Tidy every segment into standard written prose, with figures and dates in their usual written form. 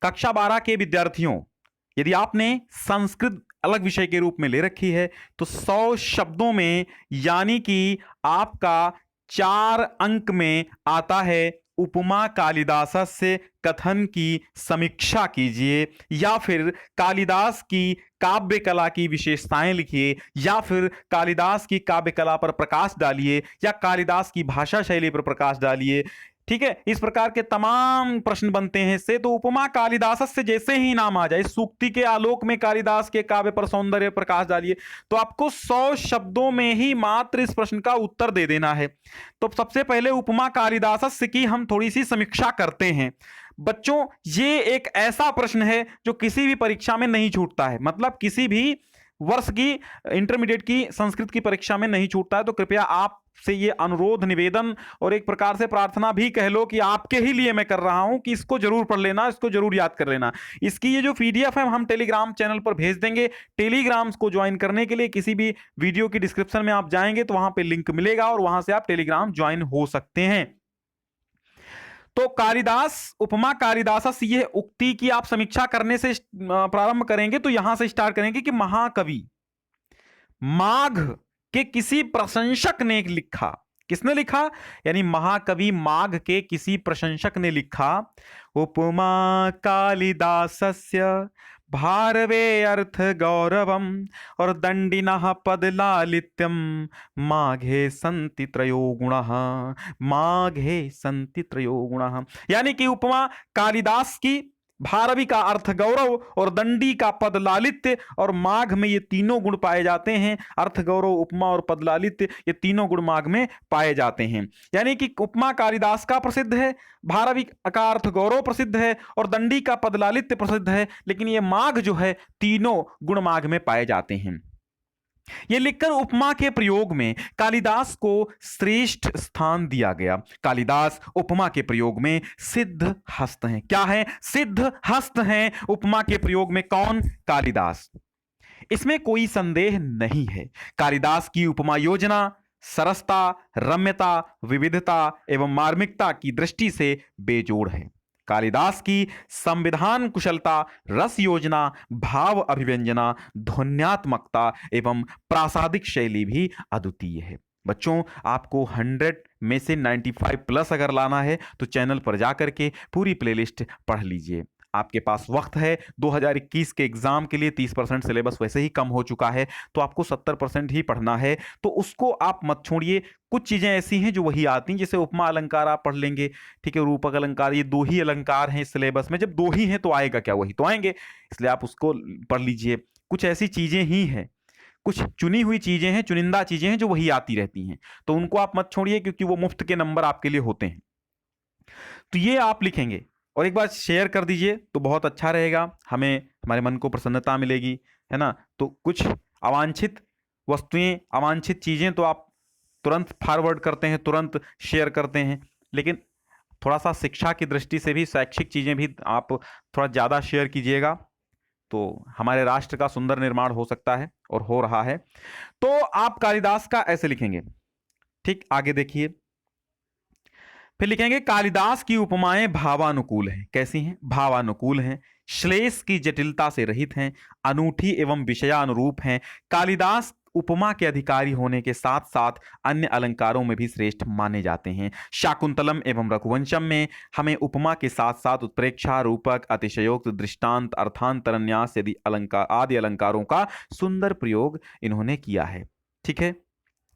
कक्षा 12 के विद्यार्थियों, यदि आपने संस्कृत अलग विषय के रूप में ले रखी है तो 100 शब्दों में यानी कि आपका 4 अंक में आता है उपमा कालिदासस्य कथन की समीक्षा कीजिए, या फिर कालिदास की काव्य कला की विशेषताएं लिखिए, या फिर कालिदास की काव्य कला पर प्रकाश डालिए, या कालिदास की भाषा शैली पर प्रकाश डालिए। ठीक है, इस प्रकार के तमाम प्रश्न बनते हैं से तो उपमा कालिदास से जैसे ही नाम आ जाए, सूक्ति के आलोक में कालिदास के काव्य पर सौंदर्य प्रकाश डालिए, तो आपको 100 शब्दों में ही मात्र इस प्रश्न का उत्तर दे देना है। तो सबसे पहले उपमा कालिदास की हम थोड़ी सी समीक्षा करते हैं। बच्चों, ये एक ऐसा प्रश्न है जो किसी भी परीक्षा में नहीं छूटता है, मतलब किसी भी वर्ष की इंटरमीडिएट की संस्कृत की परीक्षा में नहीं छूटता है। तो कृपया आप से ये अनुरोध, निवेदन और एक प्रकार से प्रार्थना भी कह लो कि आपके ही लिए मैं कर रहा हूं कि इसको जरूर पढ़ लेना, इसको जरूर याद कर लेना। इसकी ये जो पीडीएफ है हम टेलीग्राम चैनल पर भेज देंगे। टेलीग्राम को ज्वाइन करने के लिए किसी भी वीडियो की डिस्क्रिप्शन में आप जाएंगे तो वहां पे लिंक मिलेगा और वहां से आप टेलीग्राम ज्वाइन हो सकते हैं। तो कालिदास, उपमा कालिदास, ये उक्ति की आप समीक्षा करने से प्रारंभ करेंगे तो यहां से स्टार्ट करेंगे कि महाकवि माघ के किसी प्रशंसक ने लिखा। किसने लिखा? यानी महाकवि माघ के किसी प्रशंसक ने लिखा, उपमा कालिदासस्य भारवे अर्थ गौरवम और दंडिनः पद लालित्यम माघे संति त्रयो गुणः, माघे संति त्रयो गुणः। यानी कि उपमा कालिदास की भारवी का अर्थ गौरव और दंडी का पद लालित्य, और माघ में ये तीनों गुण पाए जाते हैं। अर्थ गौरव, उपमा और पद लालित्य, ये तीनों गुण माघ में पाए जाते हैं। यानी कि उपमा कालिदास का प्रसिद्ध है, भारवी का अर्थ गौरव प्रसिद्ध है और दंडी का पद लालित्य प्रसिद्ध है, लेकिन ये माघ जो है तीनों गुण माघ में पाए जाते हैं। यह लिखकर उपमा के प्रयोग में कालिदास को श्रेष्ठ स्थान दिया गया। कालिदास उपमा के प्रयोग में सिद्ध हस्त हैं। क्या है? सिद्ध हस्त हैं उपमा के प्रयोग में। कौन? कालिदास। इसमें कोई संदेह नहीं है, कालिदास की उपमा योजना सरसता, रम्यता, विविधता एवं मार्मिकता की दृष्टि से बेजोड़ है। कालिदास की संविधान कुशलता, रस योजना, भाव अभिव्यंजना, ध्वन्यात्मकता एवं प्रासादिक शैली भी अद्वितीय है। बच्चों, आपको 100 में से 95 प्लस अगर लाना है तो चैनल पर जाकर के पूरी प्लेलिस्ट पढ़ लीजिए। आपके पास वक्त है, 2021 के एग्जाम के लिए 30% सिलेबस वैसे ही कम हो चुका है, तो आपको 70% ही पढ़ना है, तो उसको आप मत छोड़िए। कुछ चीजें ऐसी हैं जो वही आती हैं, जैसे उपमा अलंकार आप पढ़ लेंगे, ठीक है, रूपक अलंकार, ये 2 ही अलंकार हैं इस सिलेबस में। जब 2 ही हैं तो आएगा क्या? वही तो आएंगे, इसलिए आप उसको पढ़ लीजिए। कुछ ऐसी चीजें ही हैं, कुछ चुनी हुई चीजें हैं, चुनिंदा चीजें हैं जो वही आती रहती हैं, तो उनको आप मत छोड़िए, क्योंकि वो मुफ्त के नंबर आपके लिए होते हैं। तो ये आप लिखेंगे और एक बार शेयर कर दीजिए तो बहुत अच्छा रहेगा, हमें, हमारे मन को प्रसन्नता मिलेगी, है ना। तो कुछ अवांछित वस्तुएं, अवांछित चीजें तो आप तुरंत फॉरवर्ड करते हैं, तुरंत शेयर करते हैं, लेकिन थोड़ा सा शिक्षा की दृष्टि से भी, शैक्षिक चीजें भी आप थोड़ा ज्यादा शेयर कीजिएगा, तो हमारे राष्ट्र का सुंदर निर्माण हो सकता है और हो रहा है। तो आप कालिदास का ऐसे लिखेंगे। ठीक, आगे देखिए, फिर लिखेंगे कालिदास की उपमाएं भावानुकूल हैं। कैसी हैं? भावानुकूल हैं, श्लेष की जटिलता से रहित हैं, अनूठी एवं विषयानुरूप हैं। कालिदास उपमा के अधिकारी होने के साथ साथ अन्य अलंकारों में भी श्रेष्ठ माने जाते हैं। शाकुंतलम एवं रघुवंशम में हमें उपमा के साथ साथ उत्प्रेक्षा, रूपक, अतिशयोक्त, दृष्टांत, अर्थांतरन्यास यदि अलंकार आदि अलंकारों का सुंदर प्रयोग इन्होंने किया है। ठीक है,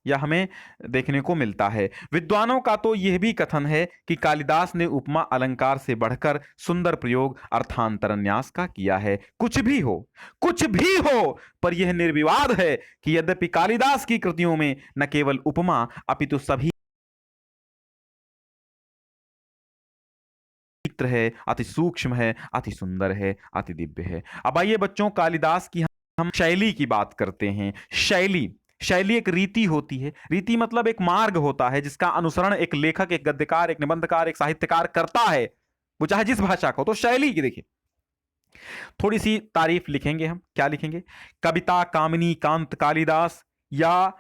यह हमें देखने को मिलता है। विद्वानों का तो यह भी कथन है कि कालिदास ने उपमा अलंकार से बढ़कर सुंदर प्रयोग अर्थांतरन्यास का किया है। कुछ भी हो, कुछ भी हो, पर यह निर्विवाद है कि यद्यपि कालिदास की कृतियों में न केवल उपमा अपितु सभी चित्र है, अति सूक्ष्म है, अति सुंदर है, अति दिव्य है। अब आइए बच्चों, कालिदास की हम शैली की बात करते हैं। शैली एक रीति होती है। रीति मतलब एक मार्ग होता है जिसका अनुसरण एक लेखक, एक गद्यकार, एक निबंधकार, एक साहित्यकार करता है, वो चाहे जिस भाषा को। तो शैली की देखिए, थोड़ी सी तारीफ लिखेंगे हम। क्या लिखेंगे? कविता कामिनी कांत कालिदास, या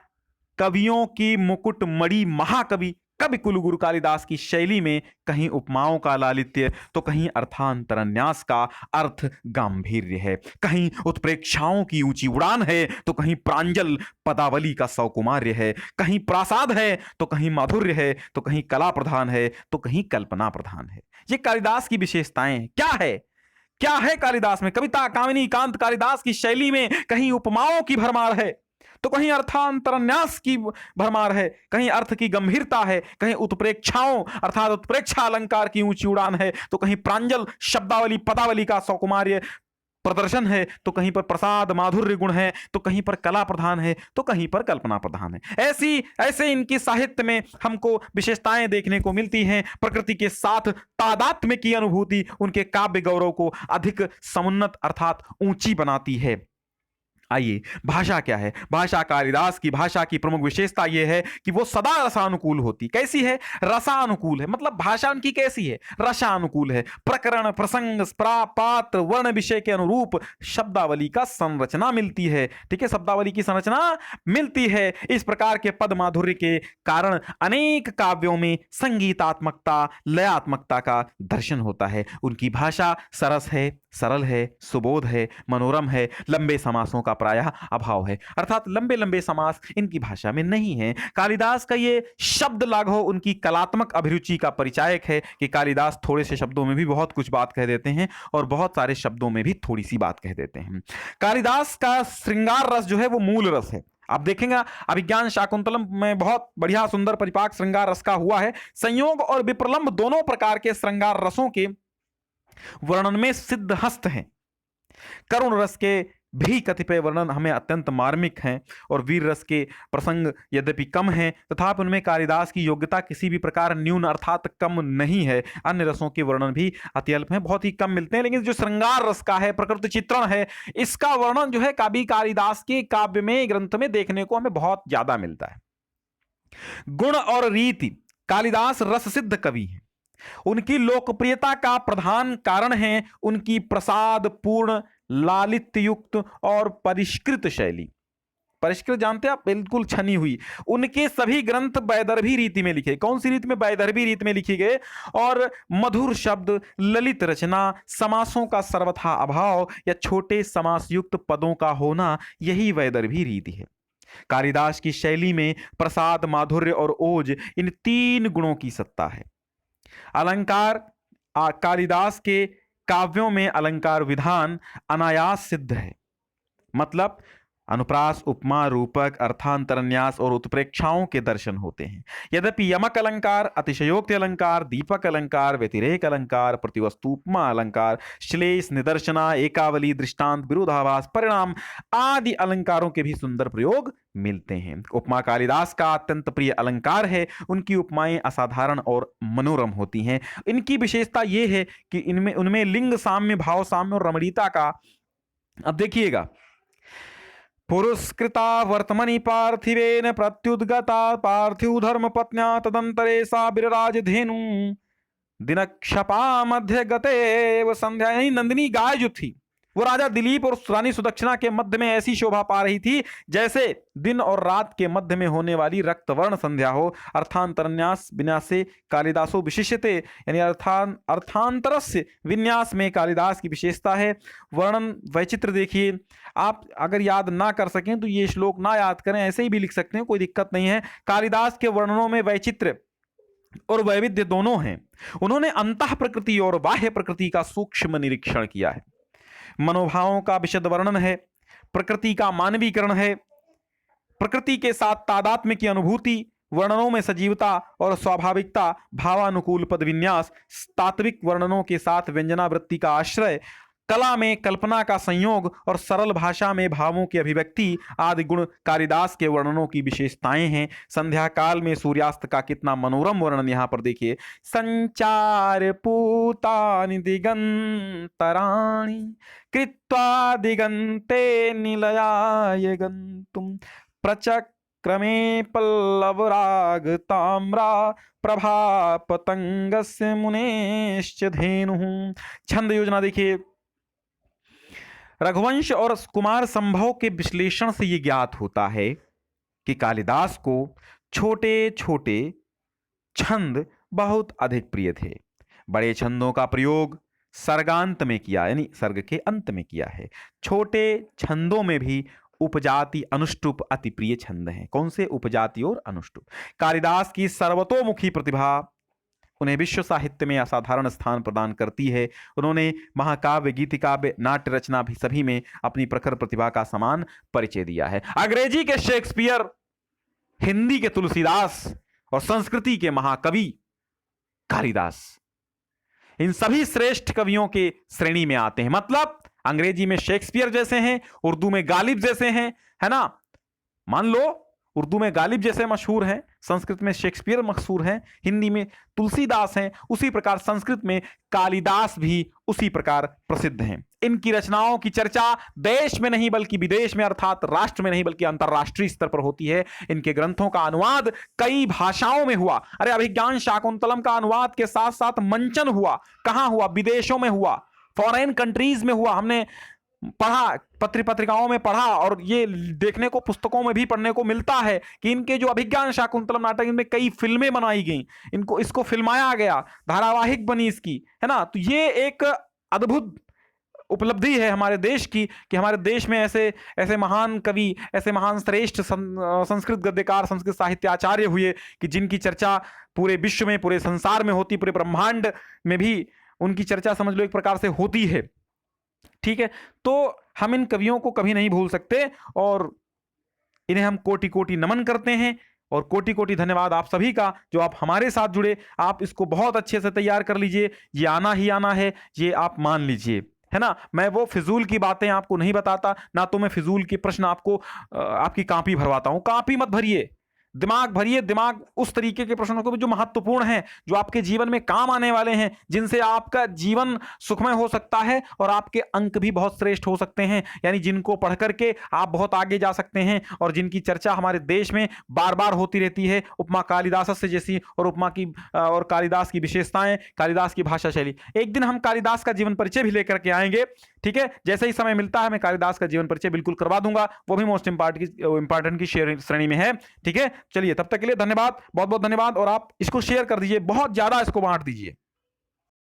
कवियों की मुकुट मणि महाकवि कवि कुलगुरु कालिदास की शैली में कहीं उपमाओं का लालित्य तो कहीं अर्थांतरन्यास का अर्थ गांभीर्य है, कहीं उत्प्रेक्षाओं की ऊंची उड़ान है तो कहीं प्रांजल पदावली का सौकुमार्य है, कहीं प्रासाद है तो कहीं माधुर्य है, तो कहीं कला प्रधान है तो कहीं कल्पना प्रधान है। ये कालिदास की विशेषताएं हैं। क्या है कालिदास में? कविता कामिनी कांत कालिदास की शैली में कहीं उपमाओं की भरमार है तो कहीं अर्थांतरन्यास की भरमार है, कहीं अर्थ की गंभीरता है, कहीं उत्प्रेक्षाओं अर्थात उत्प्रेक्षा अलंकार की ऊंची उड़ान है तो कहीं प्रांजल शब्दावली पदावली का सौकुमार्य प्रदर्शन है, तो कहीं पर प्रसाद माधुर्य गुण है, तो कहीं पर कला प्रधान है, तो कहीं पर कल्पना प्रधान है। ऐसे इनकी साहित्य में हमको विशेषताएं देखने को मिलती हैं। प्रकृति के साथ तादात्म्य की अनुभूति उनके काव्य गौरव को अधिक समुन्नत अर्थात ऊंची बनाती है। आइए, भाषा क्या है? भाषा, कालिदास की भाषा की प्रमुख विशेषता यह है कि वो सदा रसानुकूल होती। कैसी है? रसानुकूल है। मतलब भाषा उनकी कैसी है? रसानुकूल है। प्रकरण, प्रसंग, पात्र, वर्ण, विषय के अनुरूप शब्दावली का संरचना मिलती है। ठीक है, शब्दावली की संरचना मिलती है। इस प्रकार के पद माधुर्य के कारण अनेक काव्यों में संगीतात्मकता, लयात्मकता का दर्शन होता है। उनकी भाषा सरस है, सरल है, सुबोध है, मनोरम है। लंबे समासों का प्रायः अभाव है, अर्थात लंबे लंबे समास इनकी भाषा में नहीं है। कालिदास का ये शब्द लाघव उनकी कलात्मक अभिरुचि का परिचायक है कि कालिदास थोड़े से शब्दों में भी बहुत कुछ बात कह देते हैं और बहुत सारे शब्दों में भी थोड़ी सी बात कह देते हैं। कालिदास का श्रृंगार रस जो है वो मूल रस है। आप देखेंगे अभिज्ञान शाकुंतलम में बहुत बढ़िया सुंदर परिपाक श्रृंगार रस का हुआ है। संयोग और विप्रलंब दोनों प्रकार के श्रृंगार रसों के वर्णन में सिद्ध हस्त हैं। करुण रस के भी कतिपय वर्णन हमें अत्यंत मार्मिक हैं और वीर रस के प्रसंग यद्यपि कम हैं तथापि उनमें कालिदास की योग्यता किसी भी प्रकार न्यून अर्थात कम नहीं है। अन्य रसों के वर्णन भी अत्यल्प हैं, बहुत ही कम मिलते हैं, लेकिन जो श्रृंगार रस का है, प्रकृति चित्रण है, इसका वर्णन जो है कवि कालिदास के काव्य में, ग्रंथ में देखने को हमें बहुत ज्यादा मिलता है। गुण और रीति, कालिदास रस सिद्ध कवि हैं। उनकी लोकप्रियता का प्रधान कारण है उनकी प्रसाद पूर्ण, लालित्य युक्त और परिष्कृत शैली। परिष्कृत जानते हैं आप? बिल्कुल छनी हुई। उनके सभी ग्रंथ वैदर्भी रीति में लिखे। कौन सी रीति में? वैदर्भी रीति में लिखे गए। और मधुर शब्द, ललित रचना, समासों का सर्वथा अभाव या छोटे समास युक्त पदों का होना, यही वैदर्भी रीति है। कालिदास की शैली में प्रसाद, माधुर्य और ओज, इन तीन गुणों की सत्ता है। अलंकार, कालिदास के काव्यों में अलंकार विधान अनायास सिद्ध है। मतलब अनुप्रास, उपमा, रूपक, अर्थांतरन्यास और उत्प्रेक्षाओं के दर्शन होते हैं। यद्यपि यमक अलंकार, अतिशयोक्ति अलंकार, दीपक अलंकार, व्यतिरेक अलंकार, प्रतिवस्तुपमा अलंकार, श्लेष, निदर्शना, एकावली, दृष्टांत, विरोधाभास, परिणाम आदि अलंकारों के भी सुंदर प्रयोग मिलते हैं। उपमा कालिदास का अत्यंत प्रिय अलंकार है। उनकी उपमाएं असाधारण और मनोरम होती हैं। इनकी विशेषता यह है कि उनमें लिंग साम्य, भाव साम्य और रमणीयता का, अब देखिएगा, पुरस्कृता वर्तमनि पार्थिवेन प्रत्युद्गता पार्थिव धर्म पत्न्या तदंतरे सा विरराजधेनु दिनक्षपा मध्य गते संध्या। यही नंदिनी गाय जो थी वो राजा दिलीप और रानी सुदक्षिणा के मध्य में ऐसी शोभा पा रही थी जैसे दिन और रात के मध्य में होने वाली रक्तवर्ण संध्या हो। अर्थांतरन्यास विन्यासे कालिदासो विशिष्यते, यानी अर्थांतरस्य विन्यास में कालिदास की विशेषता है। वर्णन वैचित्र देखिए, आप अगर याद ना कर सकें तो ये श्लोक ना याद करें, ऐसे ही भी लिख सकते हैं, कोई दिक्कत नहीं है। कालिदास के वर्णनों में वैचित्र और वैविध्य दोनों हैं। उन्होंने अंतः प्रकृति और बाह्य प्रकृति का सूक्ष्म निरीक्षण किया है। मनोभावों का विशद वर्णन है, प्रकृति का मानवीकरण है, प्रकृति के साथ तादात्म्य की अनुभूति, वर्णनों में सजीवता और स्वाभाविकता, भावानुकूल पद विन्यास, तात्विक वर्णनों के साथ व्यंजनावृत्ति का आश्रय, कला में कल्पना का संयोग और सरल भाषा में भावों की अभिव्यक्ति आदि गुण कालिदास के वर्णनों की विशेषताएं हैं। संध्या काल में सूर्यास्त का कितना मनोरम वर्णन यहां पर देखिए। संचार पूतानि दिगंतराणि कृत्वा दिगंते निलयाय गंतुम प्रचक्रमे पल्लवराग ताम्रा प्रभा पतंगस्य मुनेश्च धेनु। छंद योजना देखिए, रघुवंश और कुमार संभव के विश्लेषण से यह ज्ञात होता है कि कालिदास को छोटे छोटे छंद बहुत अधिक प्रिय थे। बड़े छंदों का प्रयोग सर्गांत में किया, यानी सर्ग के अंत में किया है। छोटे छंदों में भी उपजाति अनुष्टुप अति प्रिय छंद हैं। कौन से? उपजाति और अनुष्टुप। कालिदास की सर्वतोमुखी प्रतिभा उन्हें विश्व साहित्य में असाधारण स्थान प्रदान करती है। उन्होंने महाकाव्य, गीतिकाव्य, नाट्य रचना भी सभी में अपनी प्रखर प्रतिभा का समान परिचय दिया है। अंग्रेजी के शेक्सपियर, हिंदी के तुलसीदास और संस्कृति के महाकवि कालिदास, इन सभी श्रेष्ठ कवियों के श्रेणी में आते हैं। मतलब अंग्रेजी में शेक्सपियर जैसे हैं, उर्दू में गालिब जैसे हैं, है ना। मान लो उर्दू में गालिब जैसे मशहूर हैं, संस्कृत में शेक्सपियर मशहूर हैं, हिंदी में तुलसीदास हैं, उसी प्रकार संस्कृत में कालिदास भी उसी प्रकार प्रसिद्ध हैं। इनकी रचनाओं की चर्चा देश में नहीं बल्कि विदेश में, अर्थात राष्ट्र में नहीं बल्कि अंतर्राष्ट्रीय स्तर पर होती है। इनके ग्रंथों का अनुवाद कई भाषाओं में हुआ। अरे अभिज्ञान शाकुंतलम का अनुवाद के साथ साथ मंचन हुआ। कहां हुआ? विदेशों में हुआ, फॉरेन कंट्रीज में हुआ। हमने पढ़ा, पत्र पत्रिकाओं में पढ़ा और ये देखने को पुस्तकों में भी पढ़ने को मिलता है कि इनके जो अभिज्ञान शाकुंतलम नाटक, इनमें कई फिल्में बनाई गई, इसको फिल्माया गया, धारावाहिक बनी इसकी, है ना। तो ये एक अद्भुत उपलब्धि है हमारे देश की कि हमारे देश में ऐसे महान कवि, ऐसे महान श्रेष्ठ संस्कृत गद्यकार, संस्कृत साहित्य आचार्य हुए कि जिनकी चर्चा पूरे विश्व में, पूरे संसार में होती, पूरे ब्रह्मांड में भी उनकी चर्चा समझ लो एक प्रकार से होती है। ठीक है, तो हम इन कवियों को कभी नहीं भूल सकते और इन्हें हम कोटि कोटि नमन करते हैं और कोटि कोटि धन्यवाद आप सभी का जो आप हमारे साथ जुड़े। आप इसको बहुत अच्छे से तैयार कर लीजिए, ये आना ही आना है, ये आप मान लीजिए, है ना। मैं वो फिजूल की बातें आपको नहीं बताता, ना तो मैं फिजूल के प्रश्न आपको आपकी कॉपी भरवाता हूं। कॉपी मत भरिए, दिमाग भरिए, दिमाग उस तरीके के प्रश्नों को भी जो महत्वपूर्ण हैं, जो आपके जीवन में काम आने वाले हैं, जिनसे आपका जीवन सुखमय हो सकता है और आपके अंक भी बहुत श्रेष्ठ हो सकते हैं, यानी जिनको पढ़ करके आप बहुत आगे जा सकते हैं और जिनकी चर्चा हमारे देश में बार बार होती रहती है। उपमा कालिदास से जैसी और उपमा की और कालिदास की विशेषताएं, कालिदास की भाषा शैली। एक दिन हम कालिदास का जीवन परिचय भी लेकर के आएंगे, ठीक है। जैसे ही समय मिलता है मैं कालिदास का जीवन परिचय बिल्कुल करवा दूंगा, वो भी मोस्ट इंपॉर्टेंट की श्रेणी में है, ठीक है। चलिए, तब तक के लिए धन्यवाद, बहुत बहुत धन्यवाद। और आप इसको शेयर कर दीजिए, बहुत ज्यादा इसको बांट दीजिए।